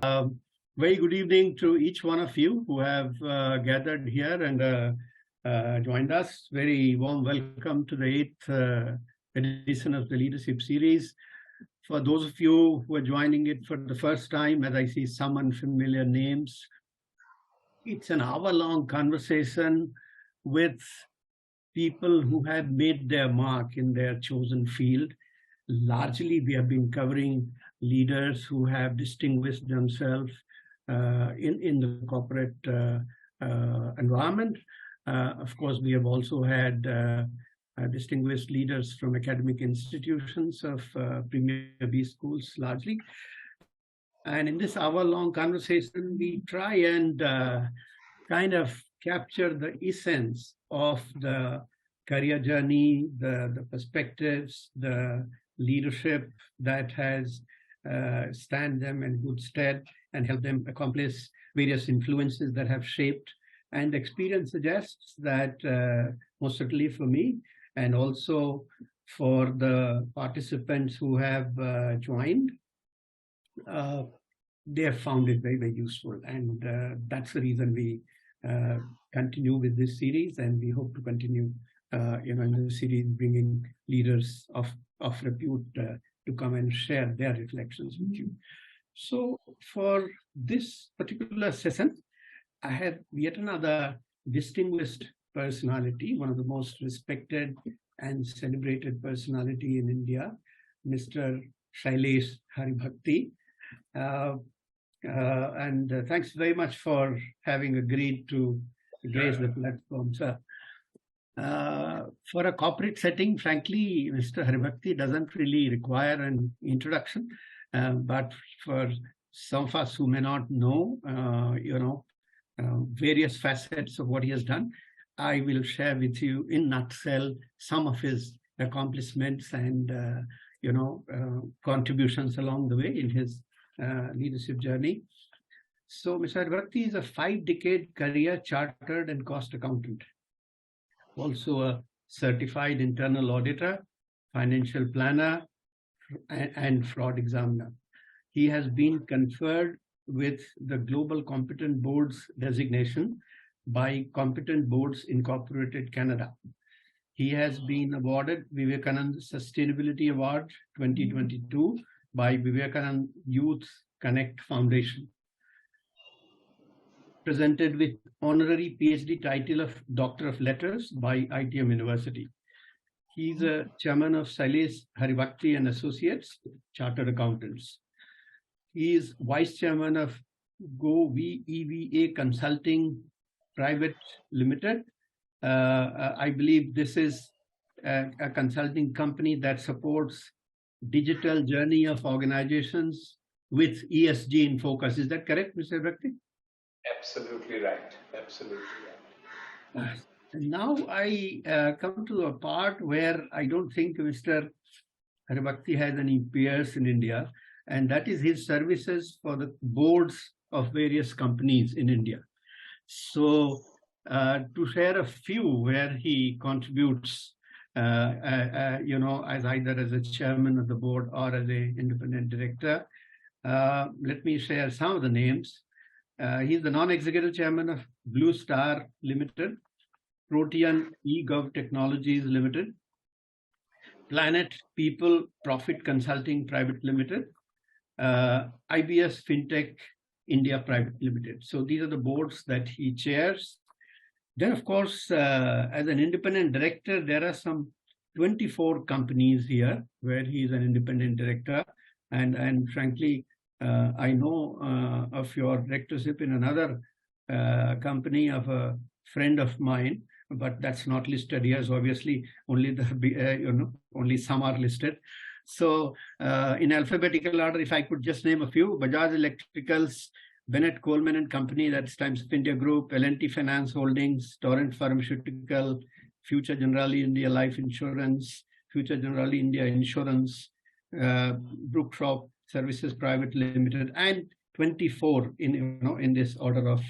Very good evening to each one of you who have gathered here and joined us. Very warm welcome to the eighth edition of the Leadership Series. For those of you who are joining it for the first time, as I see some unfamiliar names, it's an hour-long conversation with people who have made their mark in their chosen field. Largely, we have been covering leaders who have distinguished themselves in the corporate environment. Of course, we have also had distinguished leaders from academic institutions of premier B schools largely. And in this hour-long conversation, we try and kind of capture the essence of the career journey, the perspectives, the leadership that has stand them in good stead and help them accomplish various influences that have shaped. And experience suggests that most certainly for me and also for the participants who have joined, they have found it very, very useful. And that's the reason we continue with this series, and we hope to continue in the series bringing leaders of repute to come and share their reflections with you. So for this particular session, I have yet another distinguished personality, one of the most respected and celebrated personality in India, Mr. Shailesh Haribhakti. And thanks very much for having agreed to grace the platform, sir. For a corporate setting, frankly, Mr. Haribhakti doesn't really require an introduction. But for some of us who may not know, various facets of what he has done, I will share with you in nutshell some of his accomplishments and contributions along the way in his leadership journey. So Mr. Haribhakti is a 5-decade career chartered and cost accountant, also a certified internal auditor, financial planner, and fraud examiner. He has been conferred with the Global Competent Boards designation by Competent Boards Incorporated Canada. He has been awarded Vivekananda Sustainability Award 2022 by Vivekananda Youth Connect Foundation. Presented with honorary Ph.D. title of Doctor of Letters by ITM University. He's a chairman of Shailesh Haribhakti and Associates, Chartered Accountants. He is vice chairman of GoVEVA Consulting Private Limited. I believe this is a consulting company that supports digital journey of organizations with ESG in focus. Is that correct, Mr. Haribhakti? Absolutely right. Absolutely right. Now I come to a part where I don't think Mr. Haribhakti has any peers in India, and that is his services for the boards of various companies in India. So to share a few where he contributes, as either as a chairman of the board or as an independent director, let me share some of the names. He's the non-executive chairman of Blue Star Limited, Protean eGov Technologies Limited, Planet People Profit Consulting Private Limited, IBS FinTech India Private Limited. So these are the boards that he chairs. Then, of course, as an independent director, there are some 24 companies here where he is an independent director. And frankly, I know of your directorship in another company of a friend of mine, but that's not listed here. So obviously, only only some are listed. So in alphabetical order, if I could just name a few: Bajaj Electricals, Bennett Coleman and Company, that's Times of India Group, L&T Finance Holdings, Torrent Pharmaceutical, Future Generali India Life Insurance, Future Generali India Insurance, Brookshop Services Private Limited, and 24 in this order of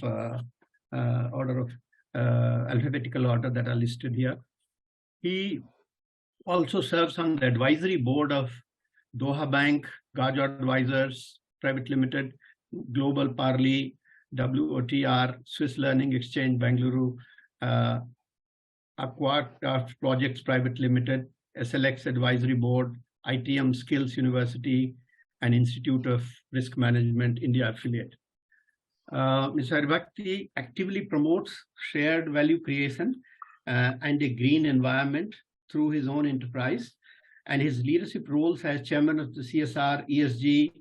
alphabetical order that are listed here. He also serves on the advisory board of Doha Bank, Gaj Advisors Private Limited, Global Parley, WOTR, Swiss Learning Exchange, Bangalore, Aquacraft Projects Private Limited, SLX Advisory Board, ITM Skills University, and Institute of Risk Management India affiliate. Mr. Haribhakti actively promotes shared value creation and a green environment through his own enterprise, and his leadership roles as chairman of the CSR, ESG,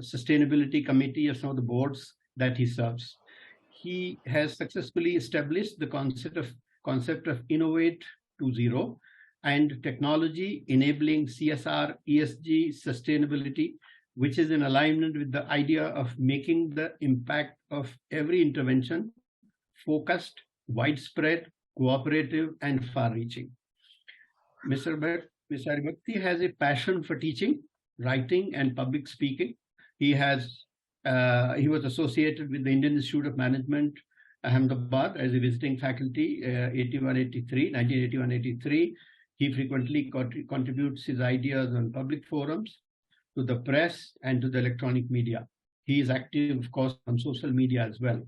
Sustainability Committee of some of the boards that he serves. He has successfully established the concept of Innovate to Zero and technology enabling CSR, ESG, sustainability, which is in alignment with the idea of making the impact of every intervention focused, widespread, cooperative, and far-reaching. Mr. Haribhakti has a passion for teaching, writing, and public speaking. He was associated with the Indian Institute of Management, Ahmedabad, as a visiting faculty, 1981-83. He frequently contributes his ideas on public forums, to the press, and to the electronic media. He is active, of course, on social media as well.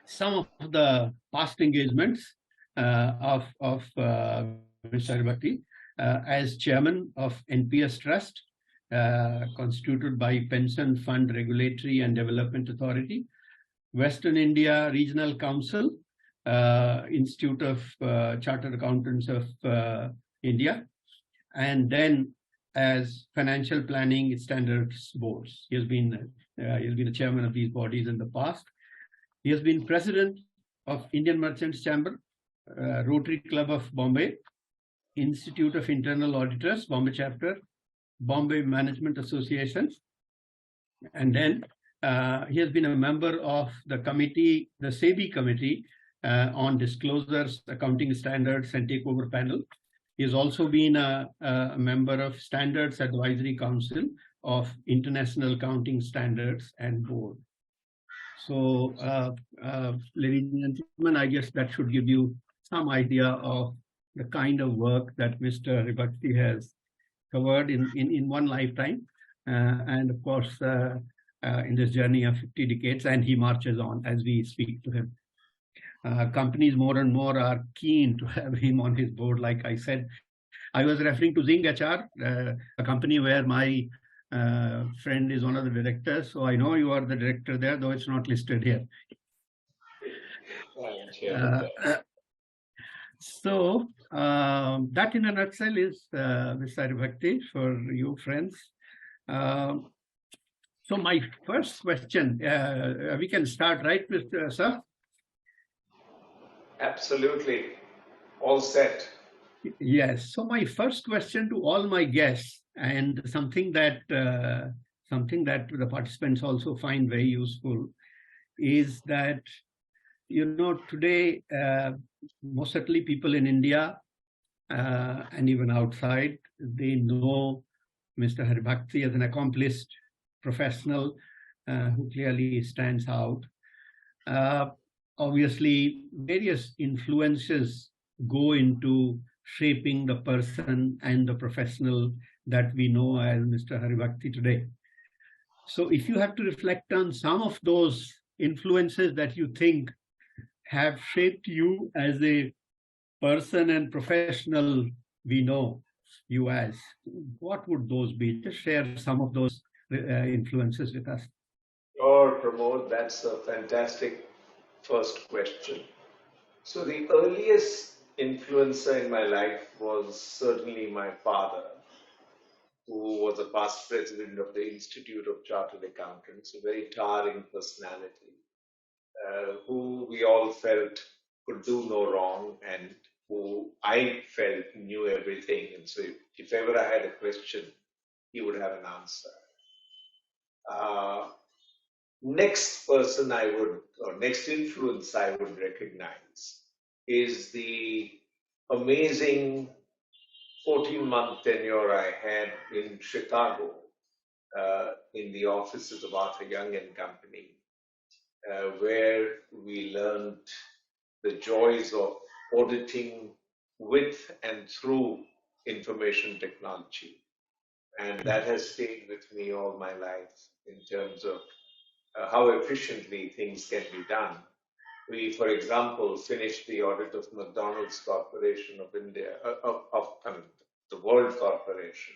Some of the past engagements of Mr. Haribhakti as chairman of NPS Trust, constituted by Pension Fund Regulatory and Development Authority, Western India Regional Council, Institute of Chartered Accountants of India, and then as Financial Planning Standards Boards. He has been a chairman of these bodies in the past. He has been president of Indian Merchants Chamber, Rotary Club of Bombay, Institute of Internal Auditors, Bombay Chapter, Bombay Management Association, and then he has been a member of the committee, the SEBI committee on disclosures, accounting standards, and takeover panel. He has also been a member of Standards Advisory Council of International Accounting Standards and Board. So, ladies and gentlemen, I guess that should give you some idea of the kind of work that Mr. Haribhakti has covered in one lifetime, and of course, in this journey of 50 decades, and he marches on as we speak to him. Companies more and more are keen to have him on his board. Like I said, I was referring to Zing HR, a company where my friend is one of the directors. So I know you are the director there, though it's not listed here. So that in a nutshell is Mr. Haribhakti for you friends. So my first question, we can start, right, Mr. Sir? Absolutely. All set. Yes. So my first question to all my guests, and something that the participants also find very useful, is that, you know, today, most certainly people in India and even outside, they know Mr. Haribhakti as an accomplished professional who clearly stands out. Obviously, various influences go into shaping the person and the professional that we know as Mr. Haribhakti today. So if you have to reflect on some of those influences that you think have shaped you as a person and professional we know you as, what would those be? Just share some of those influences with us. Sure, Pramod, that's a fantastic first question. So the earliest influencer in my life was certainly my father, who was a past president of the Institute of Chartered Accountants, a very towering personality, who we all felt could do no wrong, and who I felt knew everything. And so if ever I had a question, he would have an answer. Next person next influence I would recognize is the amazing 14-month tenure I had in Chicago, in the offices of Arthur Young and Company, where we learned the joys of auditing with and through information technology. And that has stayed with me all my life in terms of how efficiently things can be done. We, for example, finished the audit of McDonald's Corporation of India, I mean, the World Corporation.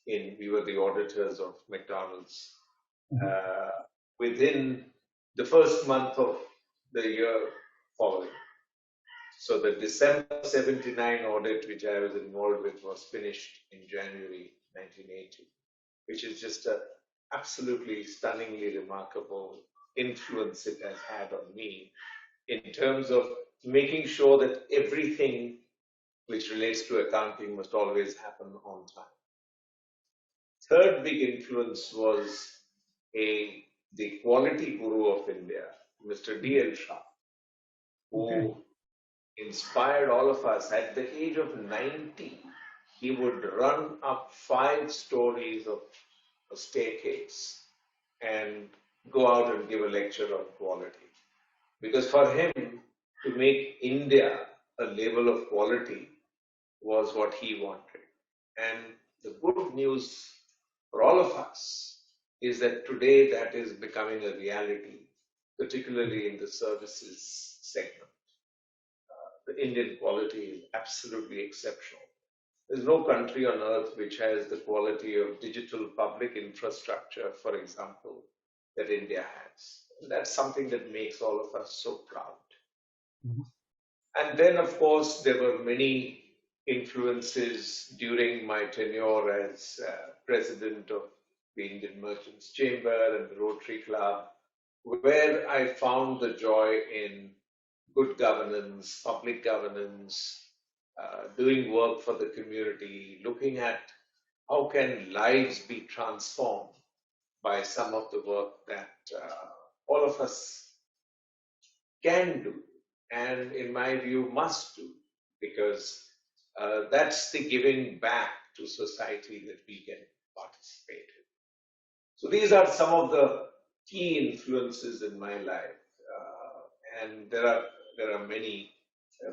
We were the auditors of McDonald's uh, within the first month of the year following. So the December 79 audit, which I was involved with, was finished in January 1980, which is just a absolutely stunningly remarkable influence it has had on me in terms of making sure that everything which relates to accounting must always happen on time. Third big influence was the quality guru of India, Mr. D.L. Shah, Okay. who inspired all of us. At the age of 90, he would run up 5 stories of a staircase and go out and give a lecture on quality. Because for him, to make India a level of quality was what he wanted. And the good news for all of us is that today that is becoming a reality, particularly in the services segment. The Indian quality is absolutely exceptional. There's no country on earth which has the quality of digital public infrastructure, for example, that India has. And that's something that makes all of us so proud. Mhm. And then, of course, there were many influences during my tenure as president of the Indian Merchants Chamber and the Rotary Club, where I found the joy in good governance, public governance, doing work for the community, looking at how can lives be transformed by some of the work that all of us can do, and in my view, must do, because that's the giving back to society that we can participate in. So these are some of the key influences in my life, and there are many,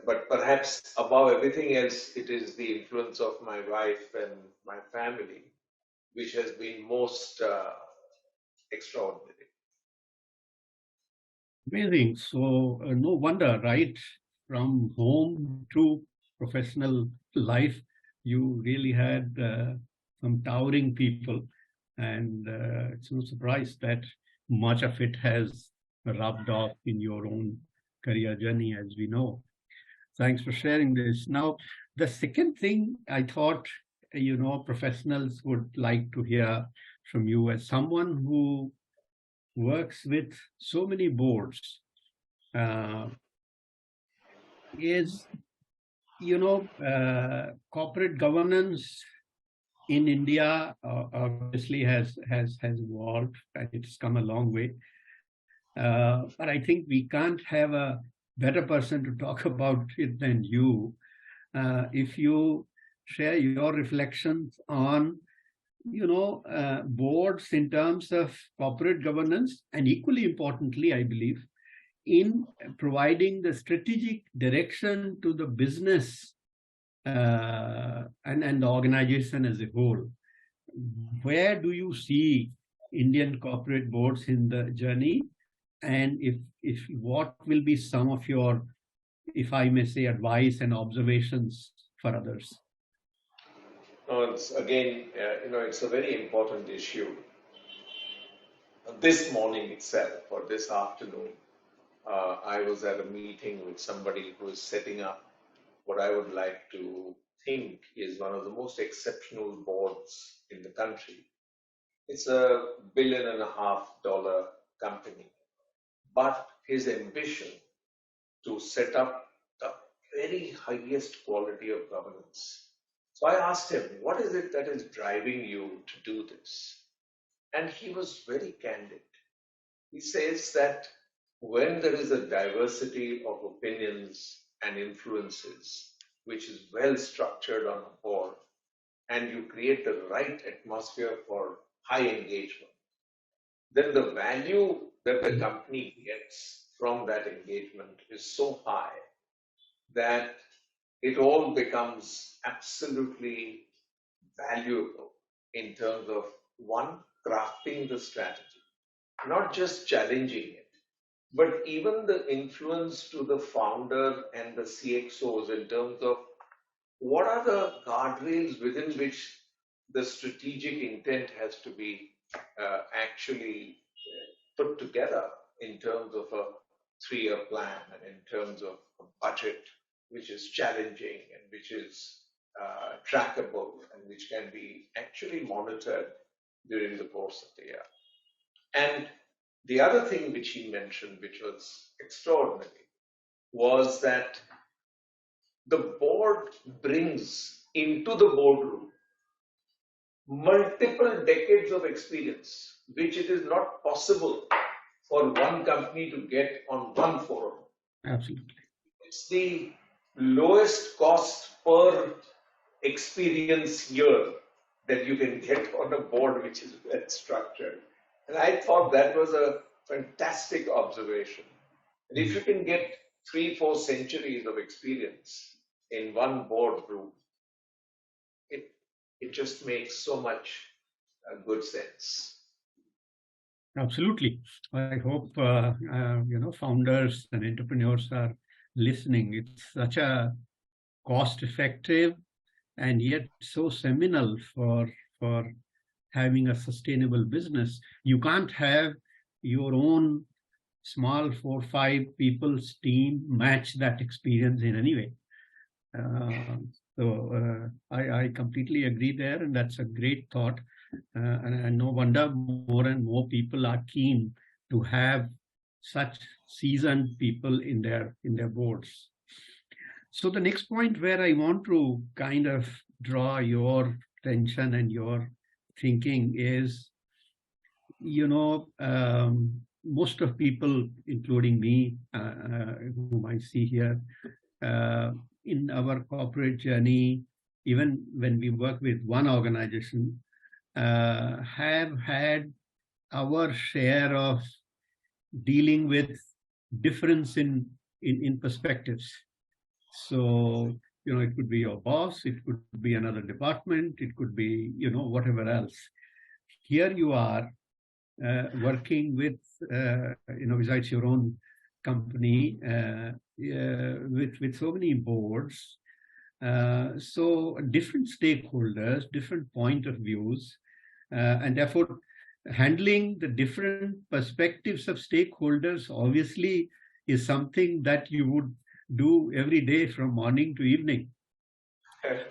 but perhaps above everything else, it is the influence of my wife and my family, which has been most extraordinary. Amazing. So, no wonder, right? From home to professional life, you really had some towering people. And it's no surprise that much of it has rubbed off in your own career journey, as we know. Thanks for sharing this. Now, the second thing I thought, professionals would like to hear from you as someone who works with so many boards uh, is, corporate governance in India obviously has evolved and it's come a long way. But I think we can't have a better person to talk about it than you. If you share your reflections on, boards in terms of corporate governance, and equally importantly, I believe, in providing the strategic direction to the business and the organization as a whole. Where do you see Indian corporate boards in the journey? And if what will be some of your, if I may say, advice and observations for others? No, it's again, it's a very important issue. This morning itself, or this afternoon, I was at a meeting with somebody who is setting up what I would like to think is one of the most exceptional boards in the country. It's $1.5 billion company, but his ambition to set up the very highest quality of governance. So I asked him, what is it that is driving you to do this? And he was very candid. He says that when there is a diversity of opinions and influences, which is well structured on a board, and you create the right atmosphere for high engagement, then the value that the company gets from that engagement is so high that it all becomes absolutely valuable. in terms of one, crafting the strategy, not just challenging it, but even the influence to the founder and the CXOs in terms of what are the guardrails within which the strategic intent has to be actually put together in terms of a 3-year plan and in terms of a budget which is challenging and which is trackable and which can be actually monitored during the course of the year. And the other thing which he mentioned, which was extraordinary, was that the board brings into the boardroom multiple decades of experience, which it is not possible for one company to get on one forum. Absolutely. It's the lowest cost per experience year that you can get on a board which is well structured. And I thought that was a fantastic observation. And if you can get 3-4 centuries of experience in one boardroom, it it just makes so much good sense. Absolutely. I hope founders and entrepreneurs are listening. It's such a cost-effective and yet so seminal for having a sustainable business. You can't have your own small 4-5 people's team match that experience in any way. I completely agree there, and that's a great thought. And no wonder more and more people are keen to have such seasoned people in their boards. So the next point where I want to kind of draw your attention and your thinking is, most of people, including me, whom I see here, in our corporate journey, even when we work with one organization, have had our share of dealing with difference in perspectives. So, it could be your boss, it could be another department, it could be, whatever else. Here you are working with, besides your own company, with so many boards, so different stakeholders, different point of views, and therefore handling the different perspectives of stakeholders obviously is something that you would do every day from morning to evening.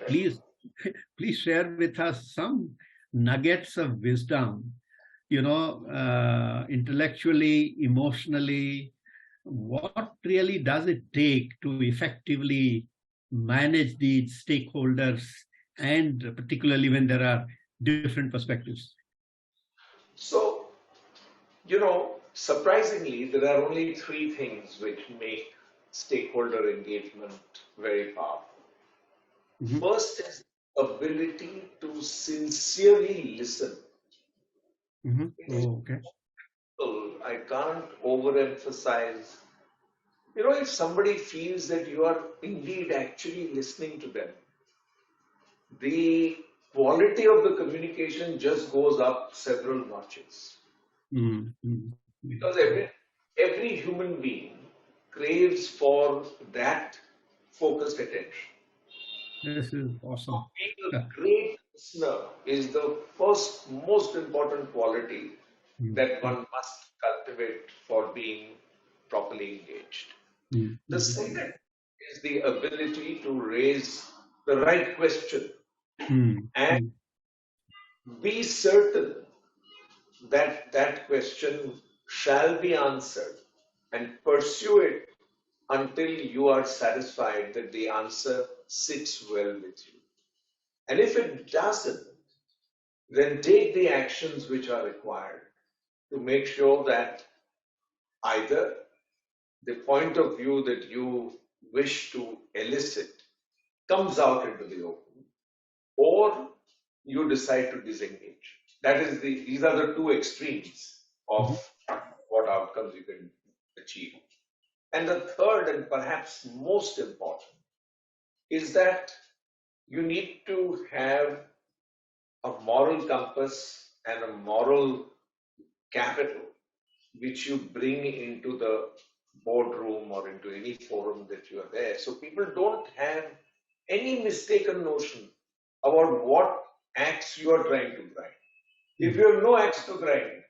Please share with us some nuggets of wisdom, intellectually, emotionally. What really does it take to effectively manage these stakeholders, and particularly when there are different perspectives? So, surprisingly, there are only 3 things which make stakeholder engagement very powerful. Mm-hmm. First is ability to sincerely listen. Mm-hmm. Oh, okay. I can't overemphasize. If somebody feels that you are indeed actually listening to them, the quality of the communication just goes up several notches. Mm-hmm. Because every human being craves for that focused attention. This is awesome. Being a great listener is the first most important quality that one must cultivate for being properly engaged. The second is the ability to raise the right question and be certain that that question shall be answered, and pursue it until you are satisfied that the answer sits well with you. And if it doesn't, then take the actions which are required to make sure that either the point of view that you wish to elicit comes out into the open, or you decide to disengage. These are the 2 extremes of what outcomes you can achieve. And the third, and perhaps most important, is that you need to have a moral compass and a moral capital which you bring into the boardroom or into any forum that you are there. So people don't have any mistaken notion about what axe you are trying to grind. If you have no axe to grind,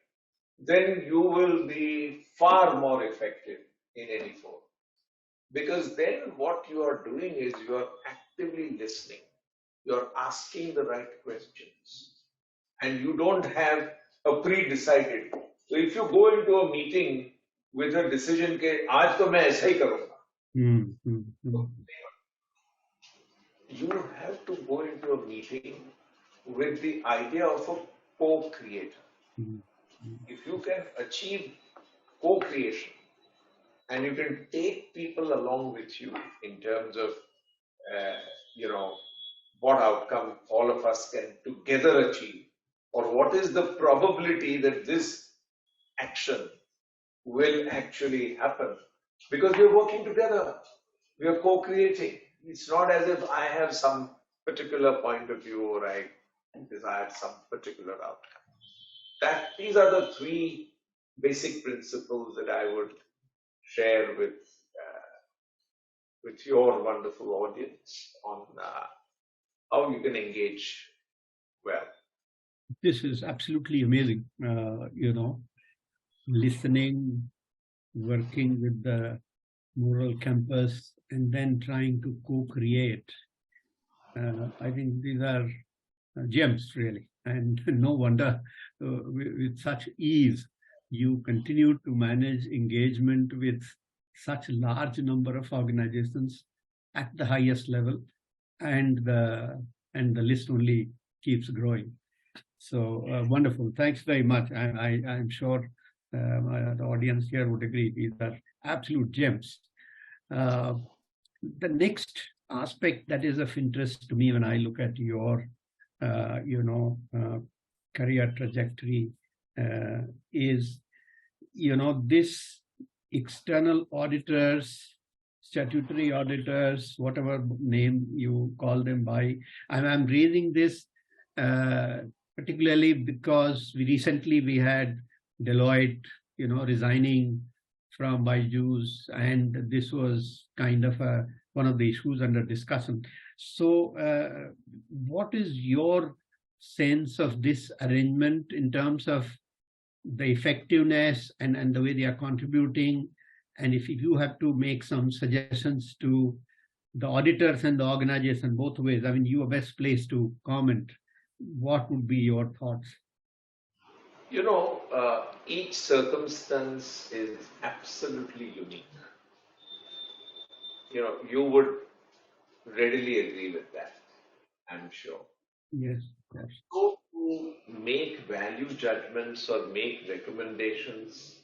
then you will be far more effective in any forum. Because then what you are doing is you are actively listening, you are asking the right questions, and you don't have a pre-decided. So if you go into a meeting with a decision के आज तो मैं ऐसा ही करूँगा, you have to go into a meeting with the idea of a co-creator. If you can achieve co-creation and you can take people along with you in terms of what outcome all of us can together achieve, or what is the probability that this action will actually happen, because we're working together, we are co-creating. It's not as if I have some particular point of view or I desire some particular outcome. These are the three basic principles that I would share with your wonderful audience on how you can engage well. This is absolutely amazing. Listening, working with the moral campus, and then trying to co-create. I think these are gems, really. And no wonder with such ease you continue to manage engagement with such a large number of organizations at the highest level, and the list only keeps growing. So wonderful. Thanks very much. I'm sure the audience here would agree. These are absolute gems. The next aspect that is of interest to me when I look at your, career trajectory is, this external auditors, statutory auditors, whatever name you call them by. I'm raising this particularly because we had Deloitte, resigning from Byju's, and this was kind of one of the issues under discussion. So, what is your sense of this arrangement in terms of the effectiveness and the way they are contributing? And if you have to make some suggestions to the auditors and the organization, both ways, I mean, you are best placed to comment. What would be your thoughts? Each circumstance is absolutely unique. You would readily agree with that, I'm sure. Yes, of course. So to make value judgments or make recommendations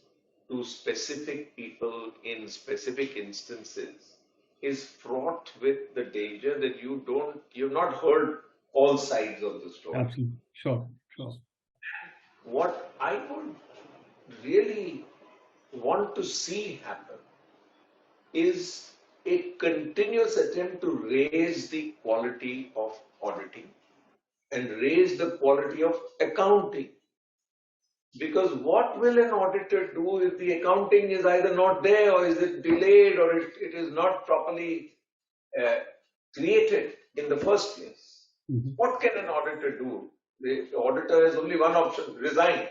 to specific people in specific instances is fraught with the danger that you've not heard all sides of the story. Absolutely. Sure. What I would really want to see happen is a continuous attempt to raise the quality of auditing and raise the quality of accounting. Because what will an auditor do if the accounting is either not there, or is it delayed, or it is not properly created in the first place? Mm-hmm. What can an auditor do? The auditor has only one option: resign.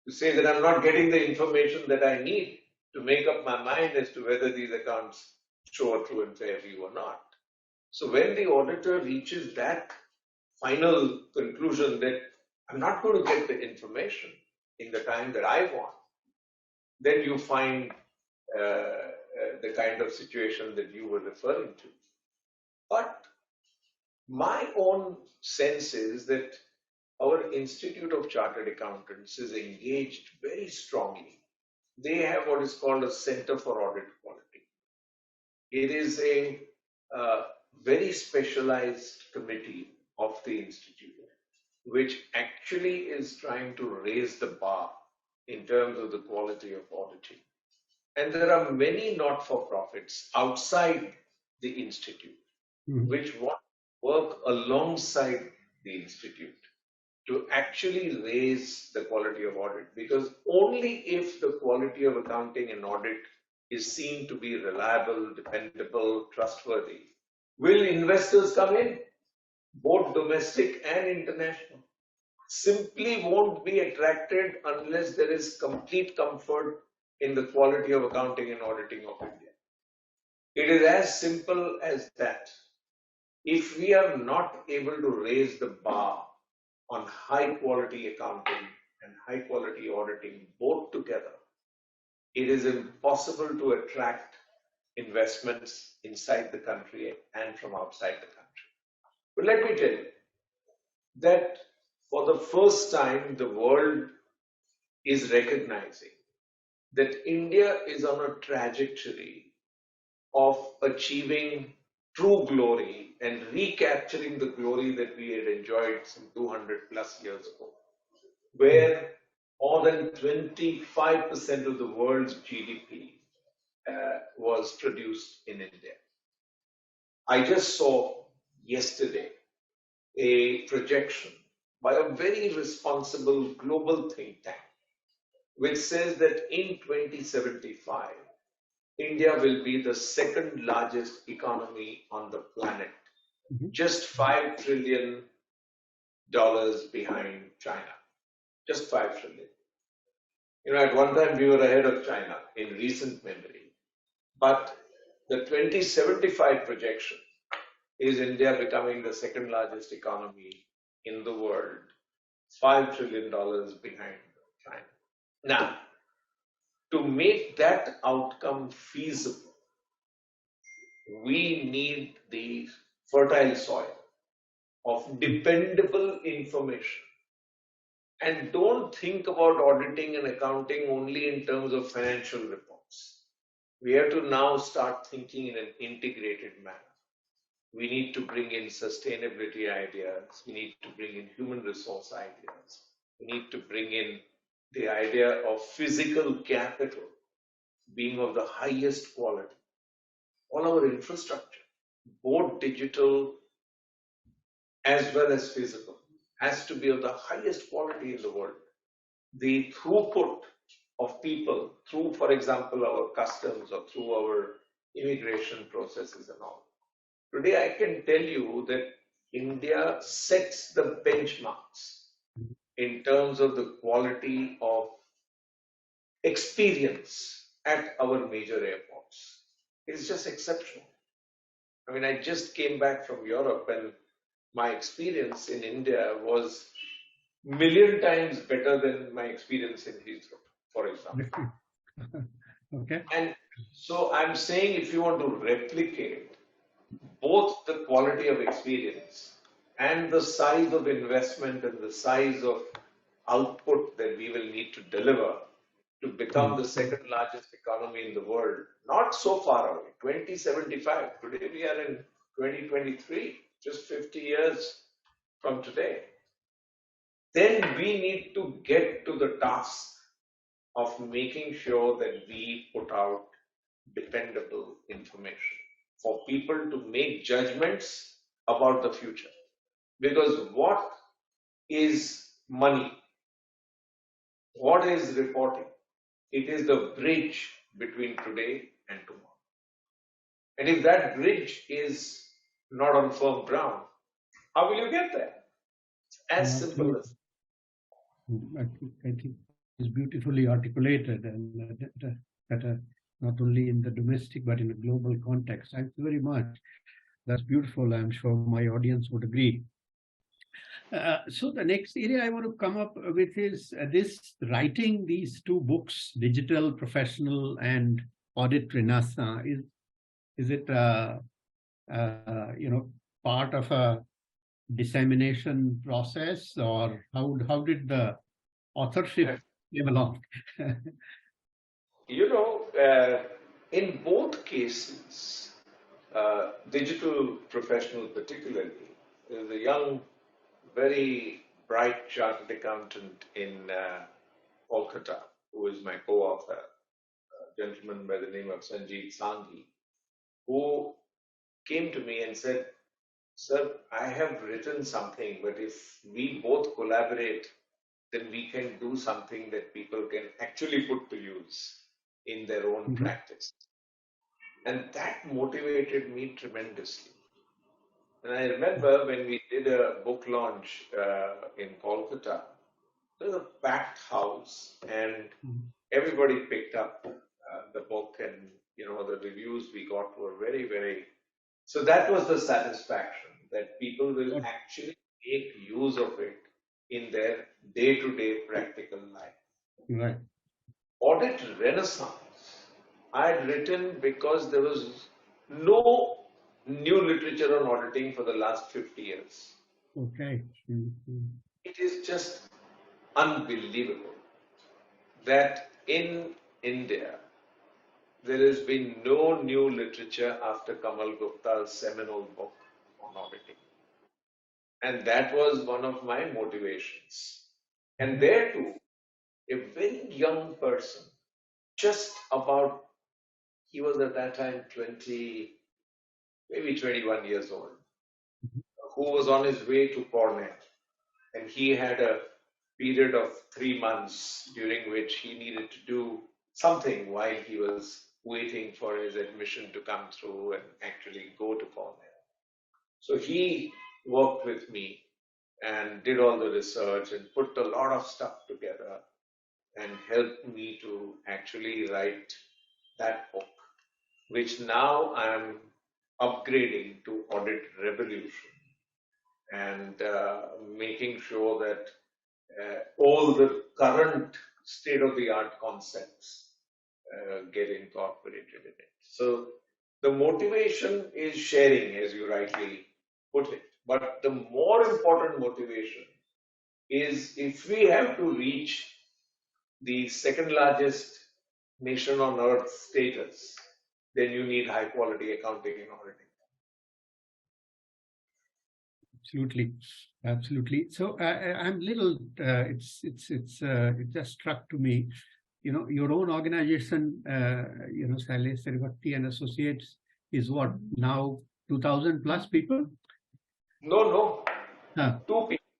To say that I'm not getting the information that I need to make up my mind as to whether these accounts show a true and fair view or not. So when the auditor reaches that final conclusion that I'm not going to get the information in the time that I want, then you find the kind of situation that you were referring to. But my own sense is that our Institute of Chartered Accountants is engaged very strongly. They have what is called a Center for Audit Quality. It is a very specialized committee of the Institute, which actually is trying to raise the bar in terms of the quality of auditing. And there are many not-for-profits outside the Institute which want to work alongside the Institute to actually raise the quality of audit, because only if the quality of accounting and audit is seen to be reliable, dependable, trustworthy, will investors come in, both domestic and international. Simply won't be attracted unless there is complete comfort in the quality of accounting and auditing of India. It is as simple as that. If we are not able to raise the bar on high quality accounting and high quality auditing both together, it is impossible to attract investments inside the country and from outside the country. But let me tell you that for the first time, the world is recognizing that India is on a trajectory of achieving true glory and recapturing the glory that we had enjoyed some 200 plus years ago, where more than 25% of the world's GDP was produced in India. I just saw yesterday a projection by a very responsible global think tank, which says that in 2075, India will be the second largest economy on the planet, just $5 trillion behind China. Just 5 trillion. At one time we were ahead of China in recent memory. But the 2075 projection is India becoming the second largest economy in the world, $5 trillion behind China. Now, to make that outcome feasible, we need the fertile soil of dependable information. And don't think about auditing and accounting only in terms of financial reports. We have to now start thinking in an integrated manner. We need to bring in sustainability ideas. We need to bring in human resource ideas. We need to bring in the idea of physical capital being of the highest quality. All our infrastructure, both digital as well as physical, has to be of the highest quality in the world. The throughput of people through, for example, our customs or through our immigration processes and all. Today, I can tell you that India sets the benchmarks in terms of the quality of experience at our major airports. It's just exceptional. I mean, I just came back from Europe and my experience in India was million times better than my experience in Heathrow, for example. Okay. And so I'm saying if you want to replicate both the quality of experience and the size of investment and the size of output that we will need to deliver to become the second largest economy in the world, not so far away, 2075. Today we are in 2023, just 50 years from today. Then we need to get to the task of making sure that we put out dependable information for people to make judgments about the future. Because what is money? What is reporting? It is the bridge between today and tomorrow. And if that bridge is not on firm ground, how will you get there? As simple as. I think it's beautifully articulated, and that not only in the domestic but in the global context. Thank you very much. That's beautiful. I'm sure my audience would agree. So the next area I want to come up with is this writing these two books, Digital Professional and Audit Renasa. Is it part of a dissemination process, or how did the authorship came along? In both cases, digital professional particularly, is a young, very bright chartered accountant in Kolkata, who is my co-author, a gentleman by the name of Sanjeev Sanghi, who came to me and said, Sir, I have written something, but if we both collaborate, then we can do something that people can actually put to use in their own Mhm. practice. And that motivated me tremendously. And I remember when we did a book launch in Kolkata, there was a packed house, and Mhm. everybody picked up the book, and the reviews we got were very, very. So that was the satisfaction that people will Good. actually make use of it in their day-to-day practical life. Right. Audit Renaissance, I had written because there was no new literature on auditing for the last 50 years. Okay. Mhm. It is just unbelievable that in India there has been no new literature after Kamal Gupta's seminal book on auditing. And that was one of my motivations. And Okay. there too, a very young person, just about, he was at that time 20, maybe 21 years old, who was on his way to Cornell. And he had a period of 3 months during which he needed to do something while he was waiting for his admission to come through and actually go to Cornell. So he worked with me and did all the research and put a lot of stuff together and helped me to actually write that book, which now I'm upgrading to Audit Revolution and making sure that all the current state of the art concepts get incorporated in it. So the motivation is sharing, as you rightly put it. But the more important motivation is if we have to reach the second largest nation on earth status, then you need high quality accounting and auditing. Absolutely. Absolutely. So I'm little. It just struck to me. Your own organization. Shailesh Haribhakti and Associates is what now 2,000 plus people. No, no, Huh. two people.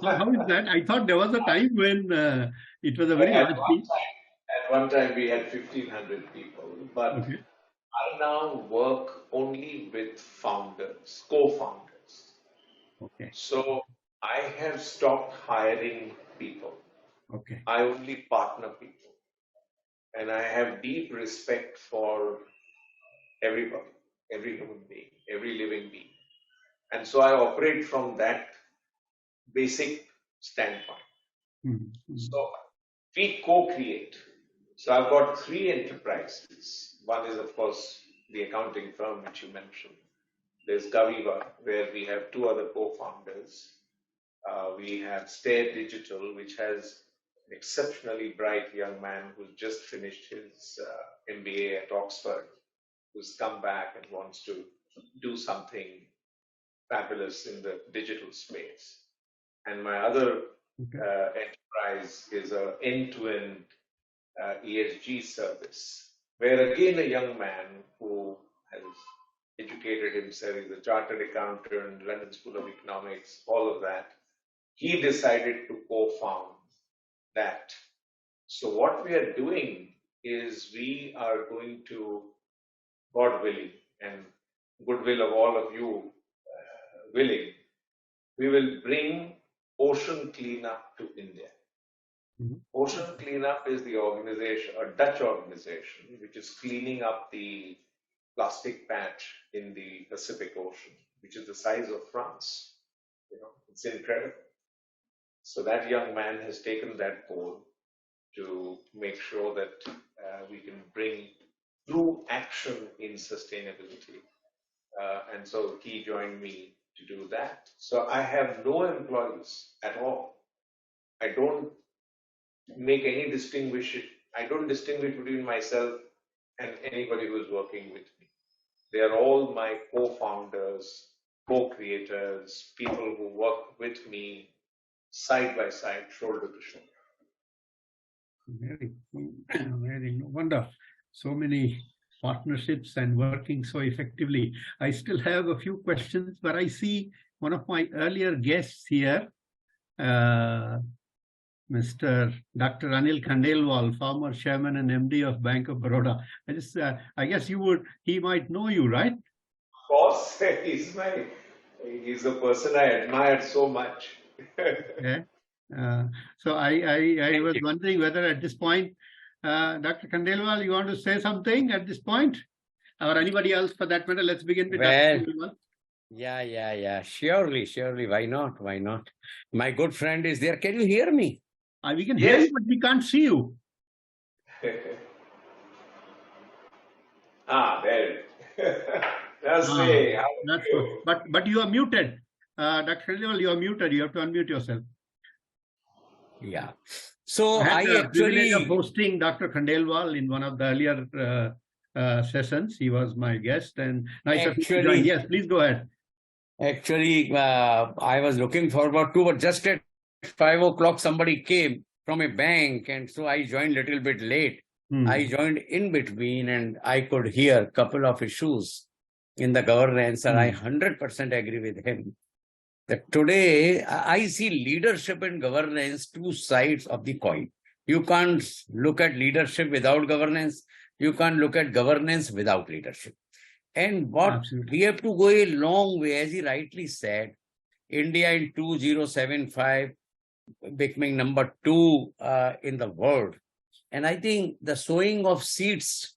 How is that? I thought there was a time when it was a very At large team. one time we had 1,500 people, but Okay. I now work only with founders, co-founders. Okay. So I have stopped hiring people. Okay. I only partner people. And I have deep respect for everybody, every human being, every living being. And so I operate from that basic standpoint. Mhm. So we co-create. So I've got three enterprises. One is, of course, the accounting firm which you mentioned. There's Gaviva, where we have two other co-founders. We have Stare Digital, which has an exceptionally bright young man who's just finished his MBA at Oxford, who's come back and wants to do something fabulous in the digital space. And my other Okay. enterprise is a end-to-end ESG service, where again a young man who has educated himself, he's a chartered accountant, London School of Economics, all of that. He decided to co-found that. So what we are doing is we are going to, God willing, and goodwill of all of you willing, we will bring ocean cleanup to India. Mhm. Ocean Cleanup is the organization, a Dutch organization, which is cleaning up the plastic patch in the Pacific Ocean, which is the size of France. It's incredible. So that young man has taken that goal to make sure that we can bring true action in sustainability. And so he joined me to do that. So I have no employees at all. I don't make any distinguish. I don't distinguish between myself and anybody who is working with me. They are all my co-founders, co-creators, people who work with me side by side, shoulder to shoulder. Very, very no wonder. So many. partnerships and working so effectively. I still have a few questions, but I see one of my earlier guests here, Mr. Dr. Anil Khandelwal, former chairman and MD of Bank of Baroda. I guess he might know you, right? Of course, he's the person I admired so much. Yeah. So I was wondering whether at this point, Dr. Khandelwal, you want to say something at this point? Or anybody else for that matter? Let's begin with Well, Dr. Khandelwal. Yeah. Surely. Why not? My good friend is there. Can you hear me? We can hear you, but we can't see you. There. That's me. That's good. But you are muted. Dr. Khandelwal, you are muted. You have to unmute yourself. Yeah. So I I had the privilege actually of hosting Dr. Khandelwal in one of the earlier sessions. He was my guest, and nice of you to join. Yes, please go ahead. Actually, I was looking forward to, but just at 5 o'clock, somebody came from a bank, and so I joined a little bit late. I joined in between, and I could hear a couple of issues in the governance, and I 100% agree with him that today I see leadership and governance two sides of the coin. You can't look at leadership without governance. You can't look at governance without leadership. And what Absolutely. we have to go a long way, as he rightly said, India in 2075 becoming number 2 in the world. And I think the sowing of seeds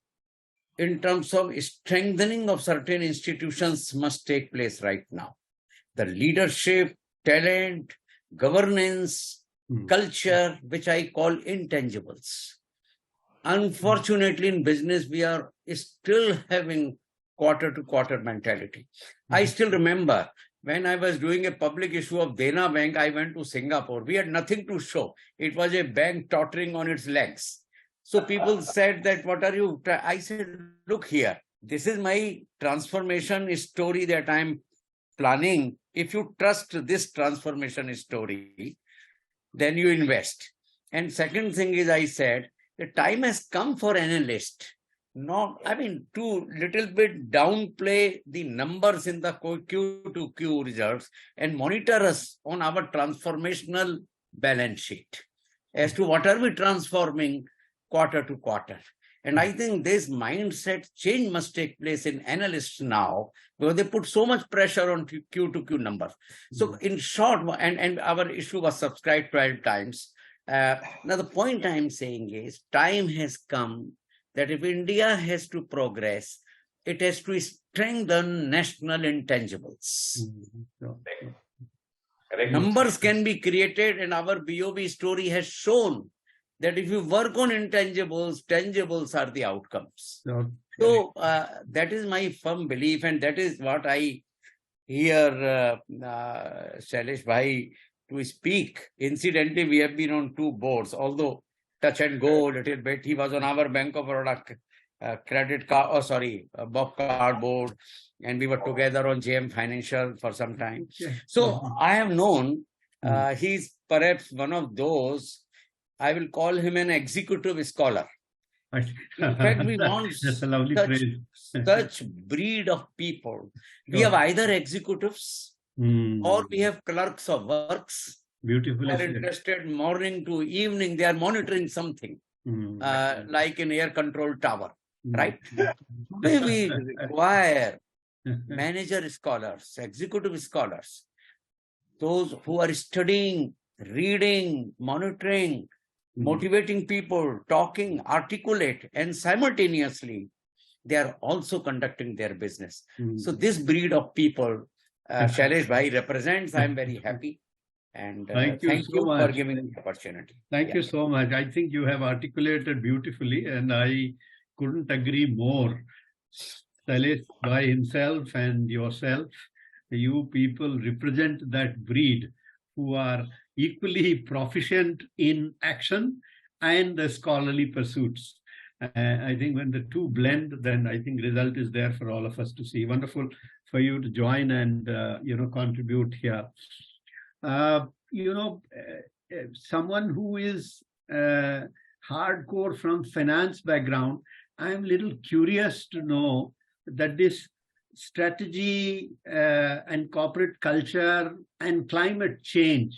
in terms of strengthening of certain institutions must take place right now. The leadership, talent, governance, culture, which I call intangibles. Unfortunately, in business, we are still having quarter-to-quarter mentality. I still remember when I was doing a public issue of Dena Bank, I went to Singapore. We had nothing to show. It was a bank tottering on its legs. So people said that, what are you? I said, look here, this is my transformation story that I'm planning. If you trust this transformation story, then you invest. And second thing is, I said, the time has come for analysts, to little bit downplay the numbers in the Q2Q results and monitor us on our transformational balance sheet as to what are we transforming quarter to quarter. And I think this mindset change must take place in analysts now, because they put so much pressure on Q2Q numbers. So in short, and our issue was subscribed 12 times. Now the point I'm saying is, time has come that if India has to progress, it has to strengthen national intangibles. Numbers can be created, and our BOB story has shown that if you work on intangibles, tangibles are the outcomes. So that is my firm belief, and that is what I hear Shailesh Bhai to speak. Incidentally, we have been on 2 boards, although touch and go a little bit. He was on our Bank of Baroda credit card, Bob card board, and we were together on JM Financial for some time. So I have known he's perhaps one of those, I will call him an executive scholar. In fact, we want such breed of people. We have either executives or we have clerks of works. Beautiful. They are interested morning to evening. They are monitoring something like an air-controlled tower, right? Today we require manager scholars, executive scholars, those who are studying, reading, monitoring, motivating people, talking, articulate, and simultaneously, they are also conducting their business. So this breed of people, Shailesh Bhai represents. I am very happy. And thank you so much for giving me the opportunity. Thank you so much. I think you have articulated beautifully, and I couldn't agree more. Shailesh Bhai himself and yourself, you people represent that breed who are equally proficient in action and the scholarly pursuits. I think when the two blend, then I think result is there for all of us to see. Wonderful for you to join and contribute here. Someone who is hardcore from finance background, I'm a little curious to know that this strategy and corporate culture and climate change,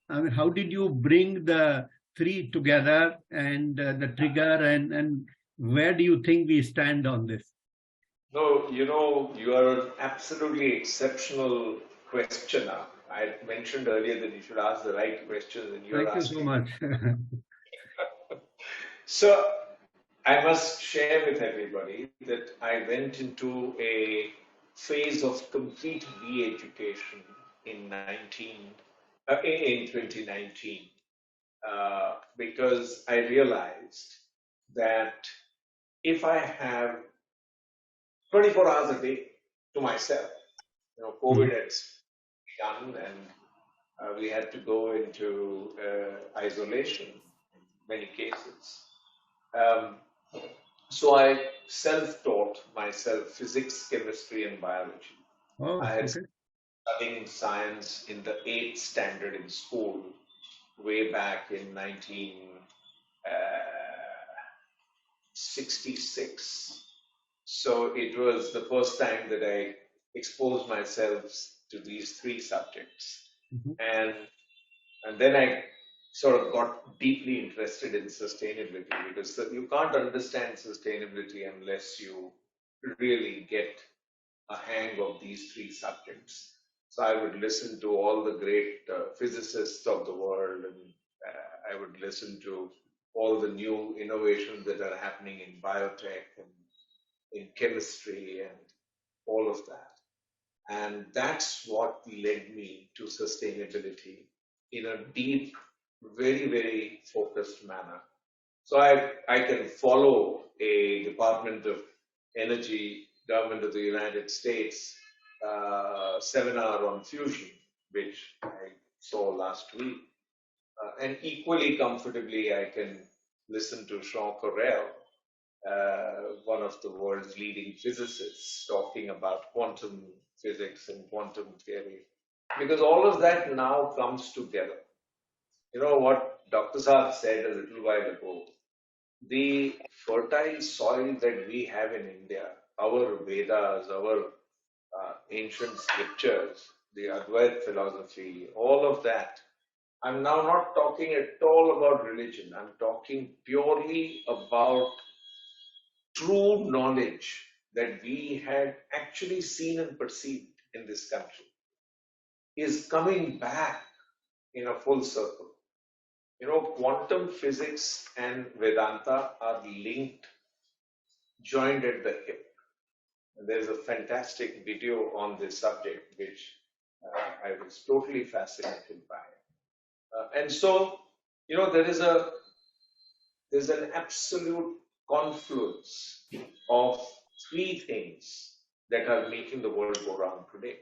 I mean, how did you bring the three together and the trigger and where do you think we stand on this? No, you are an absolutely exceptional questioner. I mentioned earlier that you should ask the right questions, and you're Thank you so asking. much. So, I must share with everybody that I went into a phase of complete re-education in 2019, because I realized that if I have 24 hours a day to myself, COVID Mhm. had begun and we had to go into isolation in many cases. Um, so I self-taught myself physics, chemistry, and biology. I Oh, had okay. studying science in the 8th standard in school way back in 1966. So it was the first time that I exposed myself to these three subjects. Mhm. And and then I sort of got deeply interested in sustainability because you can't understand sustainability unless you really get a hang of these three subjects. So I would listen to all the great physicists of the world, and I would listen to all the new innovations that are happening in biotech and in chemistry and all of that. And that's what led me to sustainability in a deep, very, very focused manner. So I can follow a Department of Energy, Government of the United States seminar on fusion, which I saw last week. And equally comfortably, I can listen to Jean Correll, one of the world's leading physicists, talking about quantum physics and quantum theory. Because all of that now comes together. You know what Dr. Saab said a little while ago, the fertile soil that we have in India, our Vedas, our ancient scriptures, the Advait philosophy, all of that. I'm now not talking at all about religion. I'm talking purely about true knowledge that we had actually seen and perceived in this country is coming back in a full circle. Quantum physics and Vedanta are linked, joined at the hip. And there's a fantastic video on this subject, which I was totally fascinated by. And so, there's an absolute confluence of three things that are making the world go round today.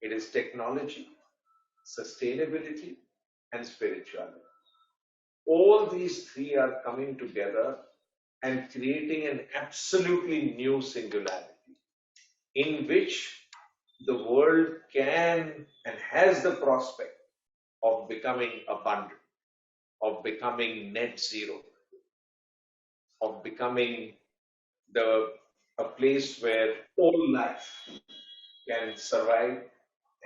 It is technology, sustainability, and spirituality. All these three are coming together and creating an absolutely new singularity in which the world can and has the prospect of becoming abundant, of becoming net zero, of becoming the a place where all life can survive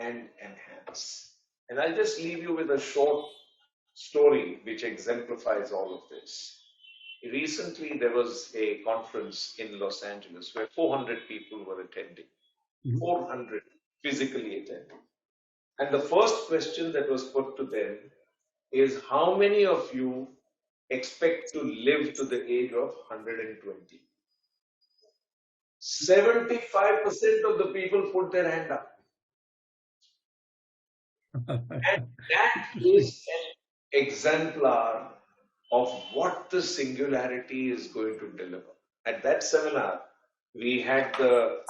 and enhance. And I'll just leave you with a short story which exemplifies all of this. Recently, there was a conference in Los Angeles where 400 people were attending, Mhm. 400 physically attending. And the first question that was put to them is how many of you expect to live to the age of 120? 75% of the people put their hand up. And that Interesting. is an exemplar of what the singularity is going to deliver. At that seminar, we had the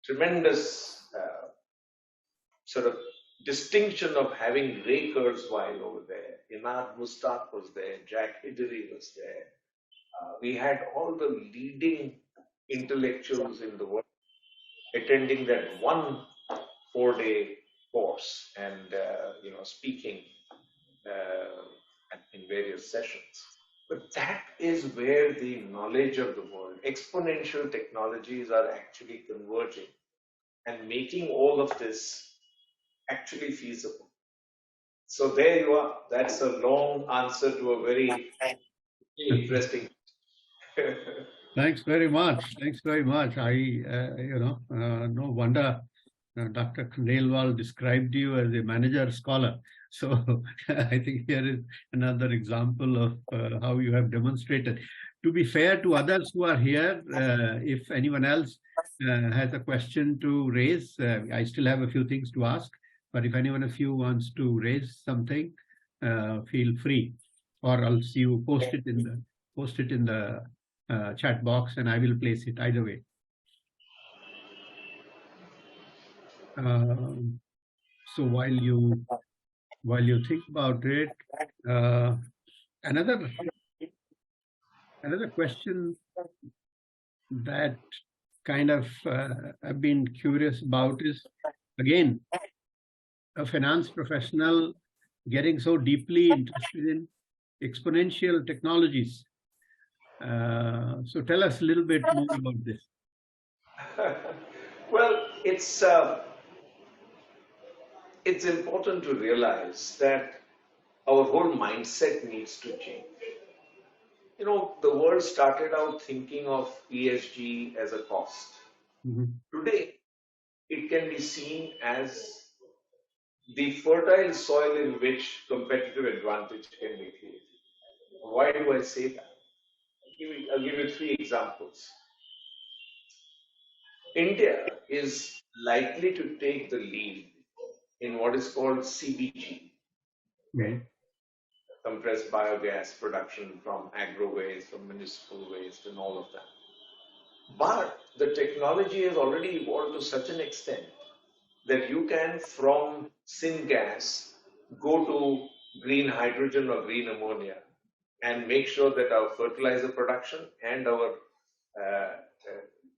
tremendous sort of distinction of having Ray Kurzweil over there. Imad Mustaq was there. Jack Hidary was there. We had all the leading intellectuals in the world attending that one 4-day course and speaking in various sessions. But that is where the knowledge of the world, exponential technologies are actually converging and making all of this actually feasible. So there you are. That's a long answer to a very interesting. Thanks very much. Thanks very much. No wonder Dr. Khandelwal described you as a manager scholar. So I think here is another example of how you have demonstrated. To be fair to others who are here, if anyone else has a question to raise, I still have a few things to ask. But if anyone of you wants to raise something, feel free, or else you post it in the chat box, and I will place it either way. So while you think about it, another question that kind of I've been curious about is, again, a finance professional getting so deeply interested in exponential technologies. So tell us a little bit more about this. Well, it's important to realize that our whole mindset needs to change. You know, the world started out thinking of ESG as a cost. Today, it can be seen as the fertile soil in which competitive advantage can be created. Why do I say that? I'll give you 3 examples. India is likely to take the lead in what is called CBG, Okay. compressed biogas production from agro waste, from municipal waste, and all of that. But the technology has already evolved to such an extent that you can, from syngas, go to green hydrogen or green ammonia and make sure that our fertilizer production and our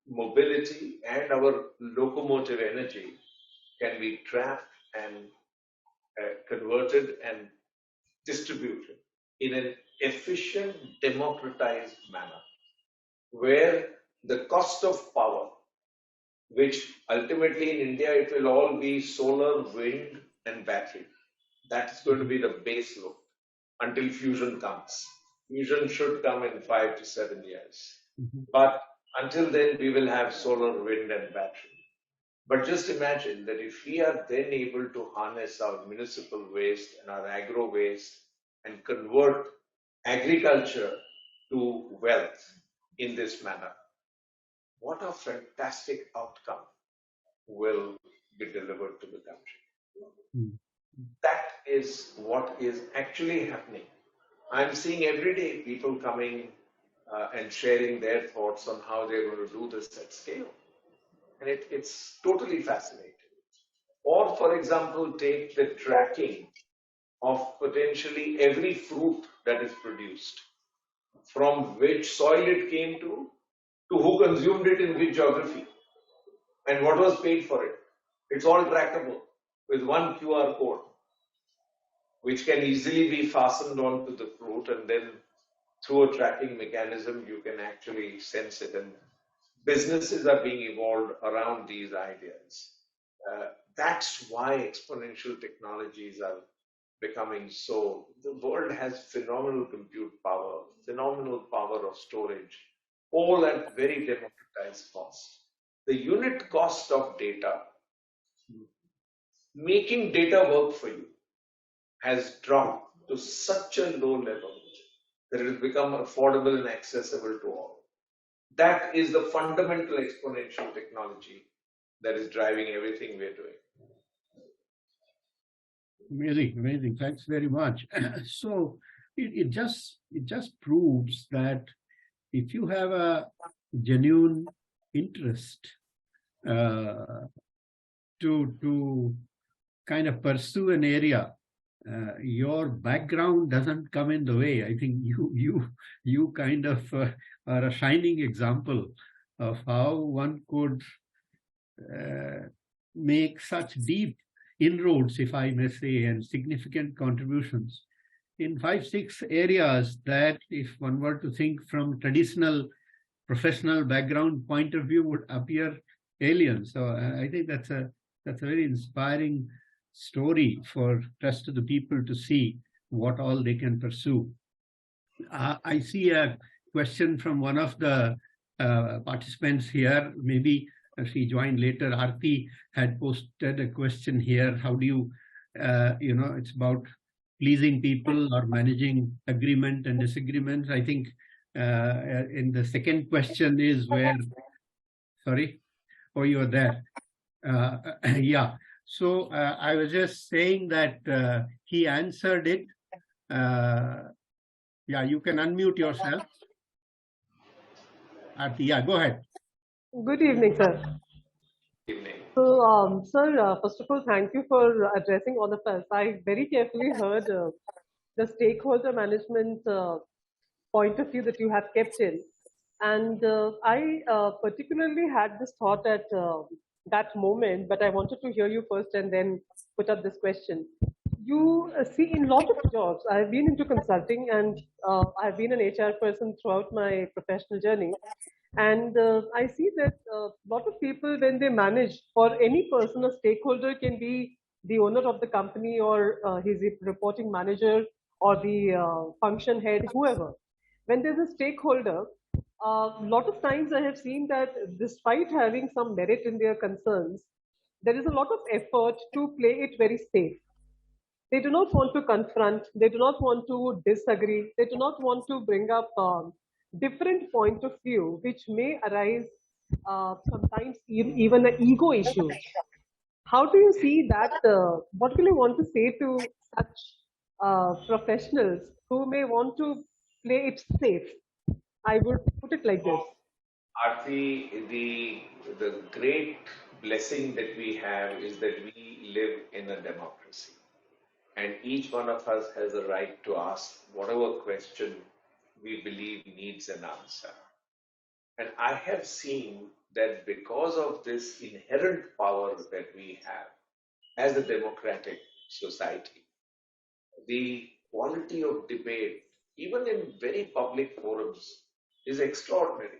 mobility and our locomotive energy can be trapped and converted and distributed in an efficient, democratized manner, where the cost of power, which ultimately in India it will all be solar, wind, and battery. That is going to be the base load until fusion comes. Fusion should come in 5 to 7 years. But until then, we will have solar, wind, and battery. But just imagine that if we are then able to harness our municipal waste and our agro waste and convert agriculture to wealth in this manner, what a fantastic outcome will be delivered to the country. That is what is actually happening. I'm seeing every day people coming and sharing their thoughts on how they're going to do this at scale. And it's totally fascinating. Or, for example, take the tracking of potentially every fruit that is produced, from which soil it came to who consumed it in which geography, and what was paid for it. It's all trackable with one QR code, which can easily be fastened onto the fruit, and then through a tracking mechanism, you can actually sense it. And businesses are being evolved around these ideas. That's why exponential technologies are becoming so. The world has phenomenal compute power, phenomenal power of storage, all at very democratized cost. The unit cost of data, making data work for you, has dropped to such a low level that it has become affordable and accessible to all. That is the fundamental exponential technology that is driving everything we're doing. Amazing, amazing. Thanks very much. So it just proves that if you have a genuine interest to kind of pursue an area, your background doesn't come in the way. I think you kind of are a shining example of how one could make such deep inroads, if I may say, and significant contributions in 5, 6 areas that if one were to think from traditional professional background point of view would appear alien. So I think that's a very inspiring story for rest of the people to see what all they can pursue. I see a question from one of the participants here. Maybe she joined later. Arti had posted a question here. How do you, it's about pleasing people or managing agreement and disagreements. I think in the second question is where, sorry, oh, you're there. Yeah. So I was just saying that he answered it. Yeah, you can unmute yourself. Arti, yeah, go ahead. Good evening, sir. Evening. So, sir, first of all, thank you for addressing all of us. I very carefully heard the stakeholder management point of view that you have kept in. And I particularly had this thought at that moment, but I wanted to hear you first and then put up this question. You see, in a lot of jobs, I've been into consulting and I've been an HR person throughout my professional journey. And I see that a lot of people, when they manage, for any person, a stakeholder can be the owner of the company or his reporting manager or the function head, whoever. When there's a stakeholder, a lot of times I have seen that despite having some merit in their concerns, there is a lot of effort to play it very safe. They do not want to confront, they do not want to disagree, they do not want to bring up different point of view, which may arise sometimes even an ego issues. How do you see that? What will you want to say to such professionals who may want to play it safe? I would put it like this. Aarti, the great blessing that we have is that we live in a democracy. And each one of us has a right to ask whatever question we believe needs an answer. And I have seen that because of this inherent power that we have as a democratic society, the quality of debate, even in very public forums, is extraordinary.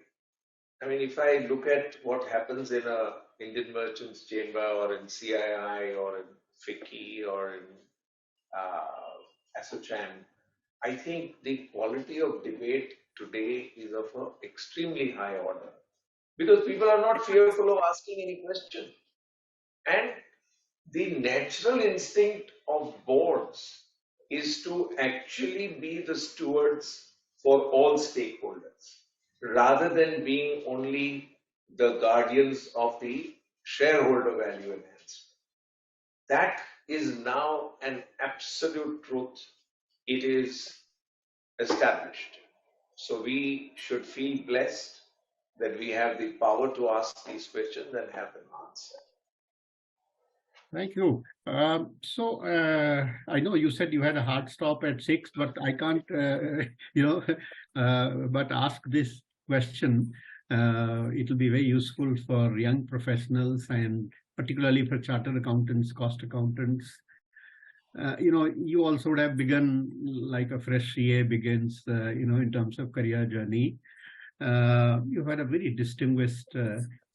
I mean, if I look at what happens in a Indian Merchants Chamber or in CII or in FICCI or in ASSOCHAM, I think the quality of debate today is of an extremely high order because people are not fearful of asking any question. And the natural instinct of boards is to actually be the stewards for all stakeholders rather than being only the guardians of the shareholder value enhancement. That is now an absolute truth. It is established. So we should feel blessed that we have the power to ask these questions and have them answered. Thank you. I know you said you had a hard stop at 6, but I can't, but ask this question. It will be very useful for young professionals and particularly for chartered accountants, cost accountants. You also would have begun like a fresh CA begins, in terms of career journey. You've had a very distinguished,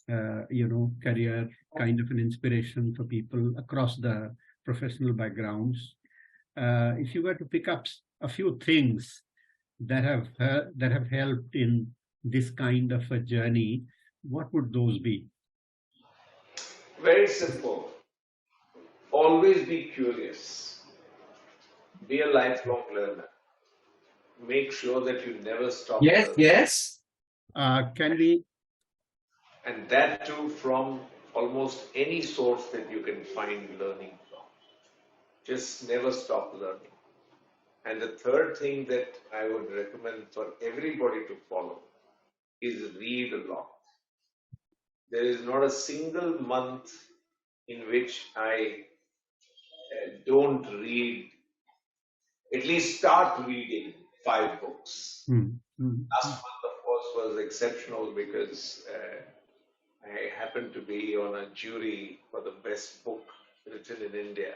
career, kind of an inspiration for people across the professional backgrounds. If you were to pick up a few things that have helped in this kind of a journey, what would those be? Very simple. Always be curious. Be a lifelong learner. Make sure that you never stop learning. Yes. Can we? And that too from almost any source that you can find learning from. Just never stop learning. And the third thing that I would recommend for everybody to follow is read a lot. There is not a single month in which I don't read, at least start reading 5 books. Last month, of course, was exceptional because I happened to be on a jury for the best book written in India.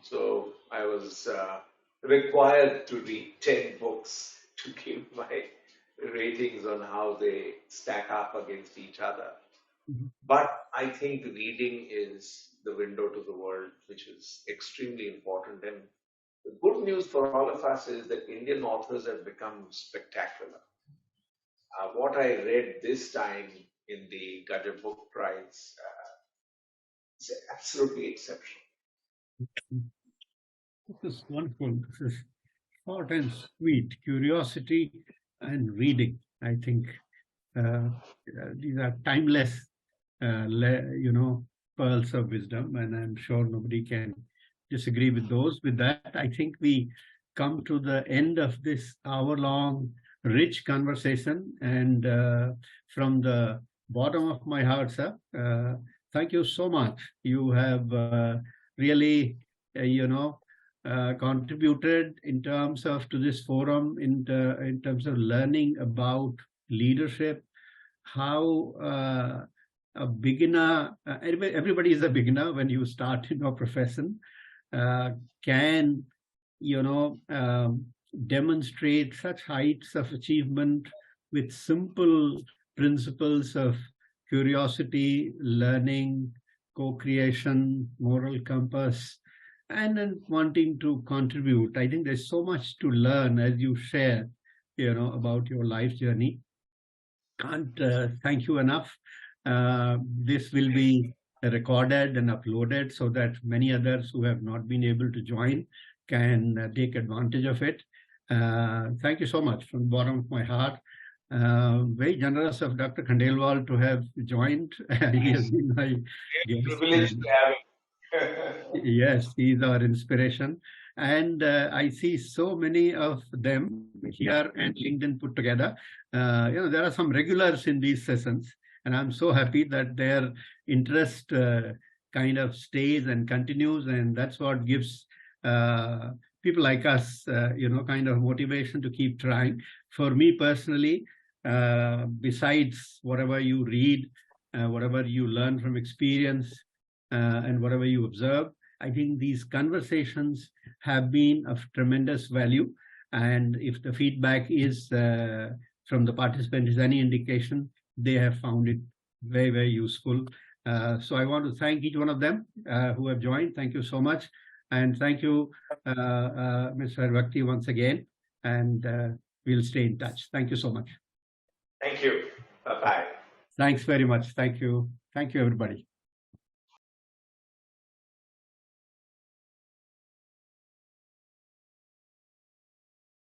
So I was required to read 10 books to give my ratings on how they stack up against each other. But I think reading is the window to the world, which is extremely important. And the good news for all of us is that Indian authors have become spectacular. What I read this time in the Gaja Book Prize is absolutely exceptional. This is wonderful. This is short and sweet. Curiosity and reading. I think these are timeless, pearls of wisdom, and I'm sure nobody can disagree with those. With that, I think we come to the end of this hour-long, rich conversation. And from the bottom of my heart, sir, thank you so much. You have really, contributed in terms of to this forum in terms of learning about leadership, how a beginner, everybody is a beginner when you start in your profession, can, demonstrate such heights of achievement with simple principles of curiosity, learning, co-creation, moral compass, and then wanting to contribute. I think there's so much to learn as you share, about your life journey. Can't thank you enough. This will be recorded and uploaded so that many others who have not been able to join can take advantage of it. Thank you so much from the bottom of my heart. Very generous of Dr. Khandelwal to have joined. He has been my guest. Privileged to have him. Yes, he's our inspiration. And I see so many of them here and LinkedIn put together. There are some regulars in these sessions, and I'm so happy that their interest kind of stays and continues. And that's what gives people like us, kind of motivation to keep trying. For me personally, besides whatever you read, whatever you learn from experience, and whatever you observe, I think these conversations have been of tremendous value. And if the feedback is from the participant is any indication, they have found it very, very useful. So I want to thank each one of them who have joined. Thank you so much. And thank you, Mr. Haribhakti, once again. And we'll stay in touch. Thank you so much. Thank you. Bye-bye. Thanks very much. Thank you. Thank you, everybody.